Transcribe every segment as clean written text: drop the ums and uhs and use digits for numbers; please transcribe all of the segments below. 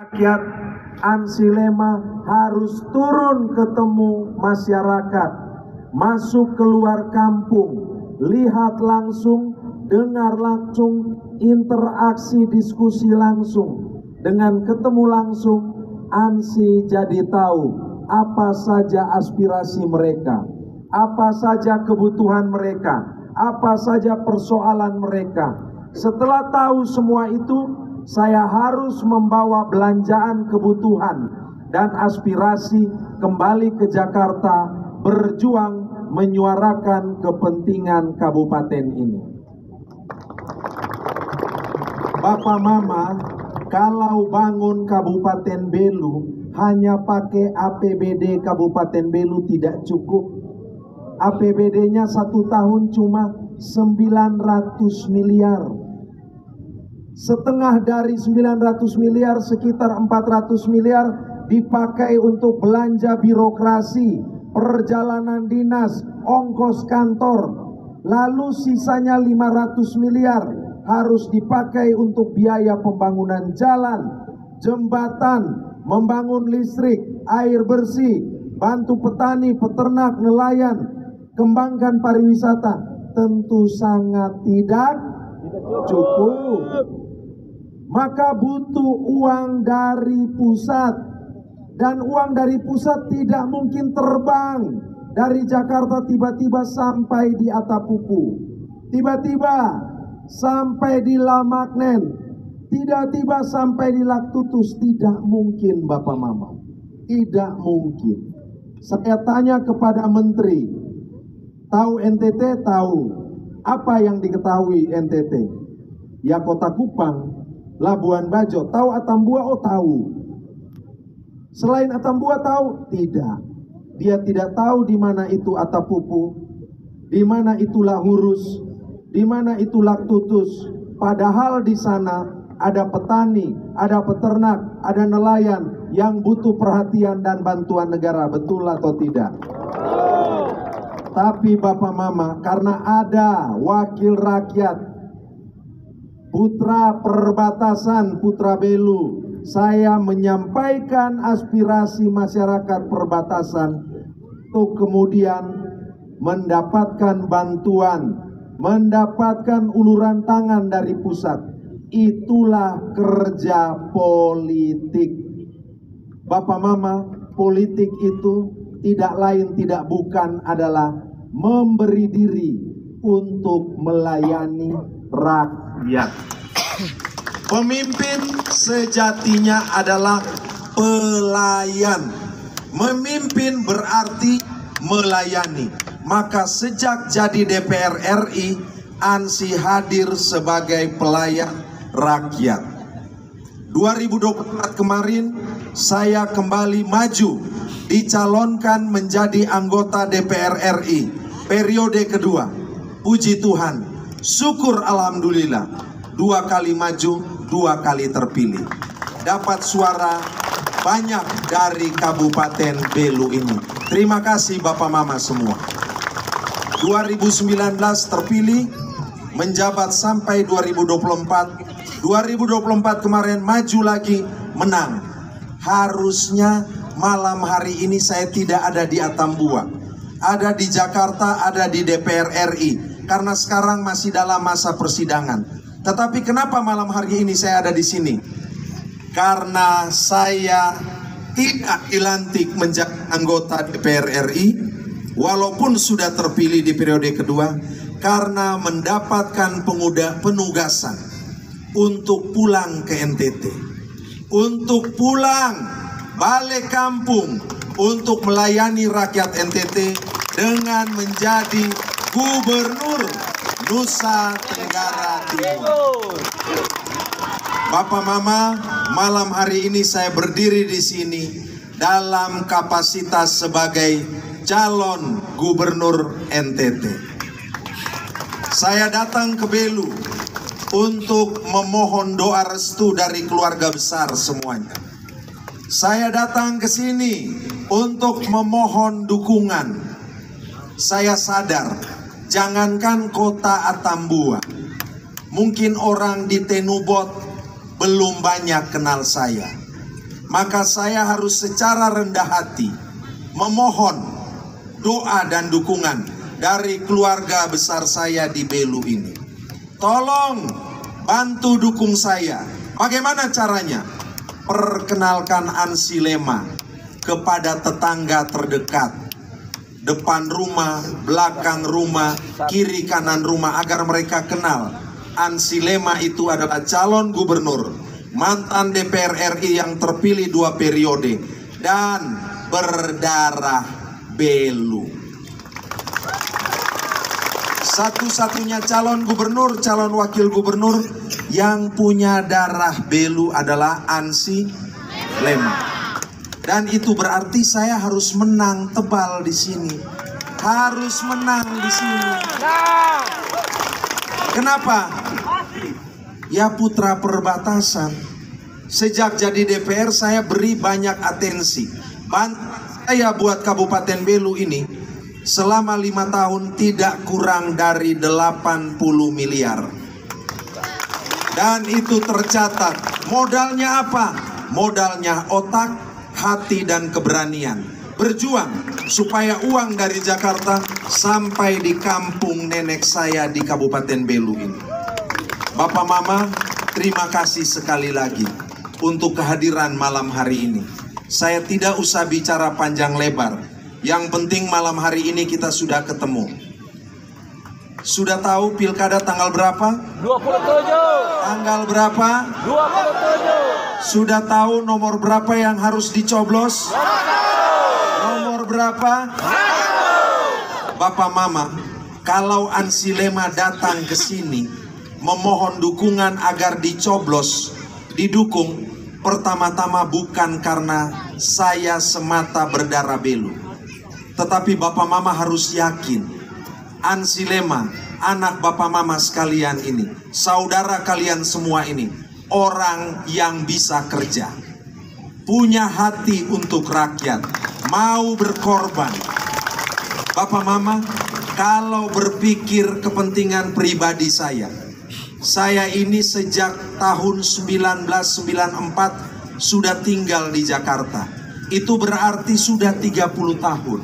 Rakyat Ansilema harus turun ketemu masyarakat, masuk keluar kampung, lihat langsung, dengar langsung, interaksi diskusi langsung. Dengan ketemu langsung, Ansi jadi tahu apa saja aspirasi mereka, apa saja kebutuhan mereka, apa saja persoalan mereka. Setelah tahu semua itu, saya harus membawa belanjaan kebutuhan dan aspirasi kembali ke Jakarta, berjuang menyuarakan kepentingan kabupaten ini. Bapak Mama, kalau bangun Kabupaten Belu hanya pakai APBD Kabupaten Belu tidak cukup. APBD-nya 1 tahun cuma 900 miliar. Setengah dari 900 miliar, sekitar 400 miliar dipakai untuk belanja birokrasi, perjalanan dinas, ongkos kantor. Lalu sisanya 500 miliar harus dipakai untuk biaya pembangunan jalan, jembatan, membangun listrik, air bersih, bantu petani, peternak, nelayan, kembangkan pariwisata. Tentu sangat tidak cukup. Maka butuh uang dari pusat, dan uang dari pusat tidak mungkin terbang dari Jakarta tiba-tiba sampai di Atapupu, tiba-tiba sampai di Lamaknen, tiba-tiba sampai di Laktutus. Tidak mungkin Bapak Mama, tidak mungkin. Saya tanya kepada menteri, tahu NTT? Tahu. Apa yang diketahui NTT? Ya Kota Kupang, Labuan Bajo. Tahu Atambua? Oh tahu. Selain Atambua tahu? Tidak. Dia tidak tahu di mana itu Atapupu, di mana itu Lahurus, di mana itu Laktutus. Padahal di sana ada petani, ada peternak, ada nelayan yang butuh perhatian dan bantuan negara. Betul atau tidak? Tapi Bapak Mama, karena ada wakil rakyat, putra perbatasan, putra Belu, saya menyampaikan aspirasi masyarakat perbatasan untuk kemudian mendapatkan bantuan, mendapatkan uluran tangan dari pusat. Itulah kerja politik. Bapak Mama, politik itu tidak lain tidak bukan adalah memberi diri untuk melayani rakyat. Pemimpin sejatinya adalah pelayan. Memimpin berarti melayani. Maka sejak jadi DPR RI, Ansi hadir sebagai pelayan rakyat. 2024 kemarin saya kembali maju, dicalonkan menjadi anggota DPR RI periode kedua. Puji Tuhan, syukur alhamdulillah, 2 kali maju, 2 kali terpilih. Dapat suara banyak dari Kabupaten Belu ini. Terima kasih Bapak Mama semua. 2019 terpilih, menjabat sampai 2024. 2024 kemarin maju lagi, menang. Harusnya malam hari ini saya tidak ada di Atambua, ada di Jakarta, ada di DPR RI, karena sekarang masih dalam masa persidangan. Tetapi kenapa malam hari ini saya ada di sini? Karena saya tidak dilantik menjadi anggota DPR RI, walaupun sudah terpilih di periode kedua, karena mendapatkan penugasan untuk pulang ke NTT, untuk pulang balik kampung, untuk melayani rakyat NTT dengan menjadi Gubernur Nusa Tenggara Timur. Bapak Mama, malam hari ini saya berdiri di sini dalam kapasitas sebagai calon Gubernur NTT. Saya datang ke Belu untuk memohon doa restu dari keluarga besar semuanya. Saya datang ke sini untuk memohon dukungan. Saya sadar, jangankan kota Atambua, mungkin orang di Tenubot belum banyak kenal saya. maka saya harus secara rendah hati memohon doa dan dukungan dari keluarga besar saya di Belu ini. Tolong bantu dukung saya. Bagaimana caranya? Perkenalkan Ansi Lema kepada tetangga terdekat, depan rumah, belakang rumah, kiri kanan rumah, agar mereka kenal Ansi Lema itu adalah calon gubernur, mantan DPR RI yang terpilih 2 periode dan berdarah Belu. Satu-satunya calon gubernur, calon wakil gubernur yang punya darah Belu adalah Ansi Lema. Dan itu berarti saya harus menang tebal di sini. Harus menang di sini. Kenapa? Ya putra perbatasan. Sejak jadi DPR saya beri banyak atensi. Saya buat Kabupaten Belu ini selama 5 tahun tidak kurang dari 80 miliar. Dan itu tercatat. Modalnya apa? Modalnya otak, hati, dan keberanian. Berjuang supaya uang dari Jakarta sampai di kampung nenek saya di Kabupaten Belu ini. Bapak Mama, terima kasih sekali lagi untuk kehadiran malam hari ini. Saya tidak usah bicara panjang lebar. Yang penting malam hari ini kita sudah ketemu. Sudah tahu pilkada tanggal berapa? 27. Tanggal berapa? 27. Sudah tahu nomor berapa yang harus dicoblos? Nomor berapa? Bapak Mama, kalau Ansi Lema datang ke sini memohon dukungan agar dicoblos, didukung, pertama-tama bukan karena saya semata berdarah Belu, tetapi Bapak Mama harus yakin Ansi Lema, anak Bapak Mama sekalian ini, saudara kalian semua ini, orang yang bisa kerja, punya hati untuk rakyat, mau berkorban. Bapak Mama, kalau berpikir kepentingan pribadi saya ini sejak tahun 1994 sudah tinggal di Jakarta. Itu berarti sudah 30 tahun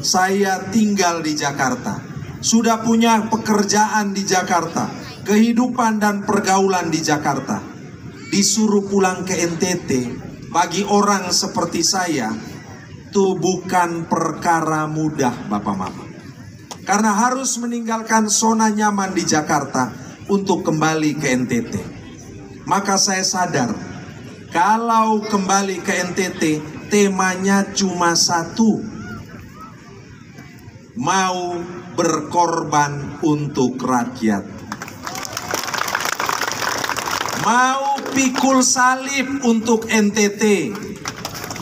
saya tinggal di Jakarta. Sudah punya pekerjaan di Jakarta, kehidupan dan pergaulan di Jakarta. Disuruh pulang ke NTT, bagi orang seperti saya, itu bukan perkara mudah, Bapak Mama. Karena harus meninggalkan zona nyaman di Jakarta untuk kembali ke NTT. Maka saya sadar, kalau kembali ke NTT, temanya cuma satu, mau berkorban untuk rakyat, mau pikul salib untuk NTT,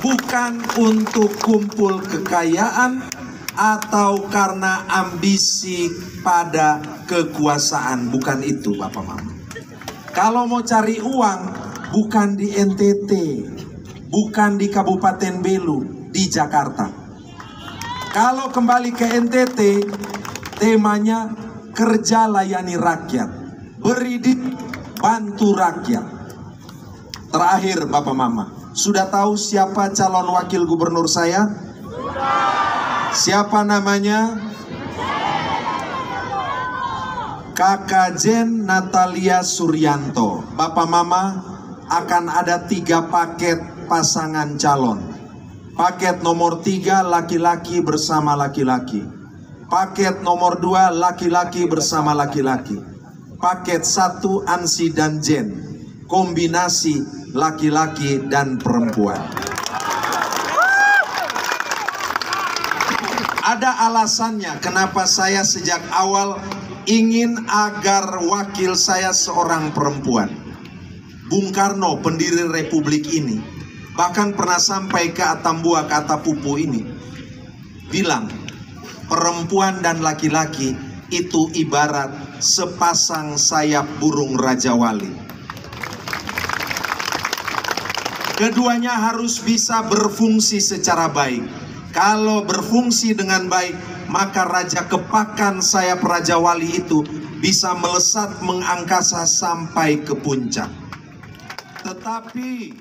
bukan untuk kumpul kekayaan atau karena ambisi pada kekuasaan. Bukan itu, Bapak Mama. Kalau mau cari uang, bukan di NTT, bukan di Kabupaten Belu, di Jakarta. Kalau kembali ke NTT, temanya kerja layani rakyat, beri bantu rakyat. Terakhir, Bapak Mama, sudah tahu siapa calon wakil gubernur saya? Siapa namanya? Kakak Jen Natalia Suryanto. Bapak Mama, akan ada 3 paket pasangan calon. Paket nomor 3 laki-laki bersama laki-laki. Paket nomor 2 laki-laki bersama laki-laki. Paket 1 Ansi dan Jen, kombinasi laki-laki dan perempuan. Ada alasannya kenapa saya sejak awal ingin agar wakil saya seorang perempuan. Bung Karno, pendiri Republik ini, bahkan pernah sampai ke Atambua, ke Atapupu ini, bilang perempuan dan laki-laki itu ibarat sepasang sayap burung Raja Wali. Keduanya harus bisa berfungsi secara baik. Kalau berfungsi dengan baik, maka Raja Kepakan sayap Raja Wali itu bisa melesat mengangkasa sampai ke puncak. Tetapi